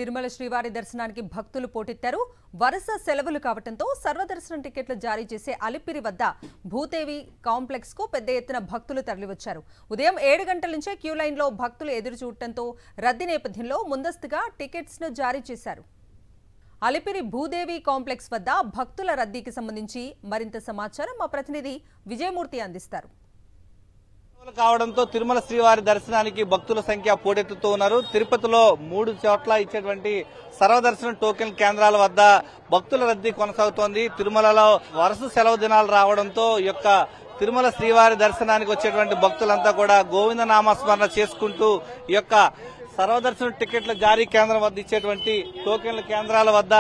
తిరుమల శ్రీవారి దర్శనానికి భక్తులు పోటెత్తారు. వరుస సెలవులు కావడంతో సర్వదర్శనం టికెట్లు జారీ చేసే అలిపిరి వద్ద భూదేవి కాంప్లెక్స్ కు పెద్ద ఎత్తున భక్తులు తరలివచ్చారు. ఉదయం 7 గంటల నుంచే క్యూ లైన్ లో భక్తులు ఎదురు చూడటంతో రద్దీ నేపథ్యంలో ముందస్తుగా టికెట్స్ ను జారీ చేశారు. అలిపిరి భూదేవి కాంప్లెక్స్ వద్ద భక్తుల రద్దీకి సంబంధించి మరింత సమాచారం మా ప్రతినిధి విజయమూర్తి అందిస్తారు. కావడంతో తిరుమల శ్రీవారి దర్శనానికి భక్తుల సంఖ్య పోటెత్తుతూ ఉన్నారు. తిరుపతిలో 3 చోట్ల ఇచ్చేటువంటి సర్వదర్శనం టోకెన్ కేంద్రాల వద్ద భక్తుల రద్దీ కొనసాగుతోంది. తిరుమలలో వరుస సెలవు దినాలు రావడంతో తిరుమల శ్రీవారి దర్శనానికి వచ్చేటువంటి భక్తులంతా కూడా గోవింద నామస్మరణ చేసుకుంటూ ఈ యొక్క సర్వదర్శనం టికెట్ల జారీ కేంద్రం వద్ద ఇచ్చేటువంటి టోకెన్ల కేంద్రాల వద్ద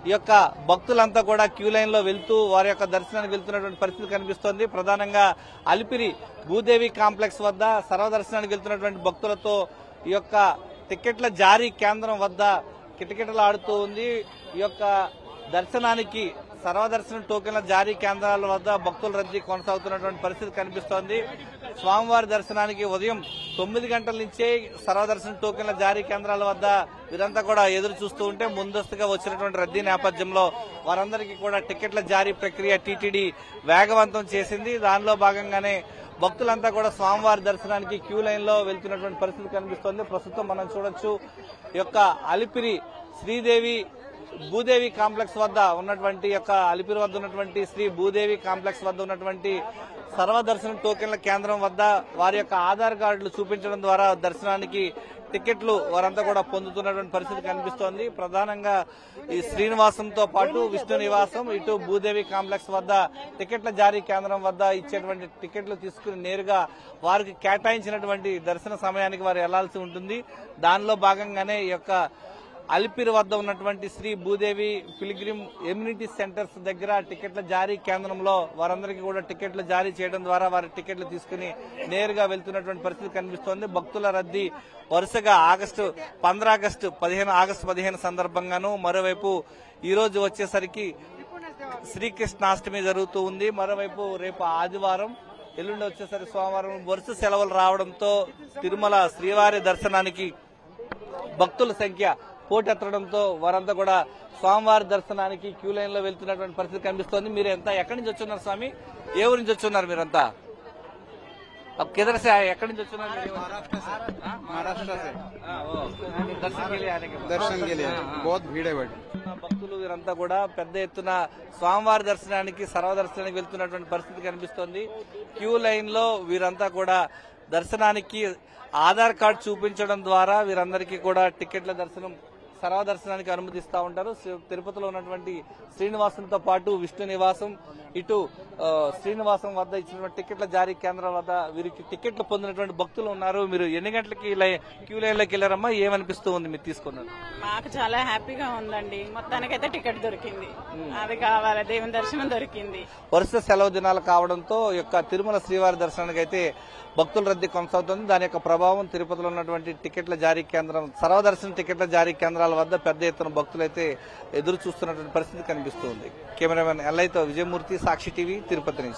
ఈ యొక్క భక్తులంతా కూడా క్యూ లైన్ లో వెళ్తూ వారి యొక్క దర్శనానికి వెళ్తున్నటువంటి పరిస్థితి కనిపిస్తోంది. ప్రధానంగా అలిపిరి భూదేవి కాంప్లెక్స్ వద్ద సర్వదర్శనానికి వెళ్తున్నటువంటి భక్తులతో ఈ యొక్క టికెట్ల జారీ కేంద్రం వద్ద కిటకిటలాడుతూ ఉంది. ఈ యొక్క దర్శనానికి సర్వదర్శనం టోకెన్ల జారీ కేంద్రాల వద్ద భక్తుల రద్దీ కొనసాగుతున్నటువంటి పరిస్థితి కనిపిస్తోంది. స్వామివారి దర్శనానికి ఉదయం 9 గంటల నుంచే సర్వదర్శనం టోకెన్ల జారీ కేంద్రాల వద్ద వీరంతా కూడా ఎదురు చూస్తూ ఉంటే ముందస్తుగా వచ్చినటువంటి రద్దీ నేపథ్యంలో వారందరికీ కూడా టికెట్ల జారీ ప్రక్రియ టీటీడీ వేగవంతం చేసింది. దానిలో భాగంగానే భక్తులంతా కూడా స్వామివారి దర్శనానికి క్యూ లైన్ లో వెళ్తున్నటువంటి పరిస్థితి కనిపిస్తోంది. ప్రస్తుతం మనం చూడొచ్చు ఈ యొక్క అలిపిరి శ్రీదేవి భూదేవి కాంప్లెక్స్ వద్ద ఉన్నటువంటి అలిపిరి వద్ద ఉన్నటువంటి శ్రీ భూదేవి కాంప్లెక్స్ వద్ద ఉన్నటువంటి సర్వదర్శనం టోకెన్ల కేంద్రం వద్ద వారి యొక్క ఆధార్ కార్డులు చూపించడం ద్వారా దర్శనానికి టికెట్లు వారంతా కూడా పొందుతున్నటువంటి పరిస్థితి కనిపిస్తోంది. ప్రధానంగా ఈ శ్రీనివాసంతో పాటు విష్ణు నివాసం ఇటు భూదేవి కాంప్లెక్స్ వద్ద టికెట్ల జారీ కేంద్రం వద్ద ఇచ్చేటువంటి టికెట్లు తీసుకుని నేరుగా వారికి కేటాయించినటువంటి దర్శన సమయానికి వారు వెళ్లాల్సి ఉంటుంది. దానిలో భాగంగానే ఈ యొక్క అలిపిరి వద్ద ఉన్నటువంటి Sri Bhudevi pilgrim amenity centres దగ్గర టికెట్ల జారీ కేంద్రంలో వారందరికీ కూడా టికెట్లు జారీ చేయడం ద్వారా వారి టికెట్లు తీసుకుని నేరుగా వెళ్తున్నటువంటి పరిస్థితి కనిపిస్తోంది. భక్తుల రద్దీ వరుసగా ఆగస్టు 15 సందర్భంగాను మరోవైపు ఈ రోజు వచ్చేసరికి శ్రీకృష్ణాష్టమి జరుగుతూ ఉంది. మరోవైపు రేపు ఆదివారం ఎల్లుండి వచ్చేసరికి సోమవారం వరుస సెలవులు రావడంతో తిరుమల శ్రీవారి దర్శనానికి భక్తుల సంఖ్య పోటెత్తడంతో వారంతా కూడా స్వామివారి దర్శనానికి క్యూ లైన్ లో వెళ్తున్నటువంటి పరిస్థితి కనిపిస్తోంది. మీరు ఎక్కడి నుంచి వచ్చున్నారు స్వామి? ఏ ఊరి నుంచి వచ్చున్నారు మీరంతా? किधर से आए? ఎక్కడి నుంచి వచ్చున్నారు? महाराष्ट्र से దర్శనం के लिए बहुत भीड़ है बड़ी భక్తులు వీరంతా కూడా పెద్ద ఎత్తున స్వామివారి దర్శనానికి సర్వదర్శనానికి వెళ్తున్నటువంటి పరిస్థితి కనిపిస్తోంది. క్యూ లైన్ లో వీరంతా కూడా దర్శనానికి ఆధార్ కార్డు చూపించడం ద్వారా వీరందరికీ కూడా టికెట్ల దర్శనం సర్వదర్శనానికి అనుమతిస్తూ ఉంటారు. తిరుపతిలో ఉన్నటువంటి శ్రీనివాసంతో పాటు విష్ణు నివాసం ఇటు శ్రీనివాసం వద్ద ఇచ్చినటువంటి టికెట్ల జారీ కేంద్రం వద్ద వీరికి టికెట్లు పొందినటువంటి భక్తులు ఉన్నారు. మీరు ఎన్ని గంటలకి క్యూ లైన్ లోకి వెళ్ళారమ్మా? ఏమనిపిస్తూ ఉంది మీరు తీసుకున్నారు? మాకు చాలా హ్యాపీగా ఉందండి. మొత్తానికైతే టికెట్ దొరికింది, అది కావాలి, దేవుని దర్శనం దొరికింది. వరుస సెలవు దినాలు కావడంతో తిరుమల శ్రీవారి దర్శనానికి అయితే భక్తుల రద్దీ కొనసాగుతుంది. దాని యొక్క ప్రభావం తిరుపతిలో ఉన్నటువంటి టికెట్ల జారీ కేంద్రం సర్వదర్శన టికెట్ల జారీ కేంద్రాల వద్ద పెద్ద ఎత్తున భక్తులైతే ఎదురు చూస్తున్నటువంటి పరిస్థితి కనిపిస్తుంది. కెమెరామెన్ ఎల్ఐతో విజయమూర్తి, సాక్షి టీవీ, తిరుపతి నుంచి.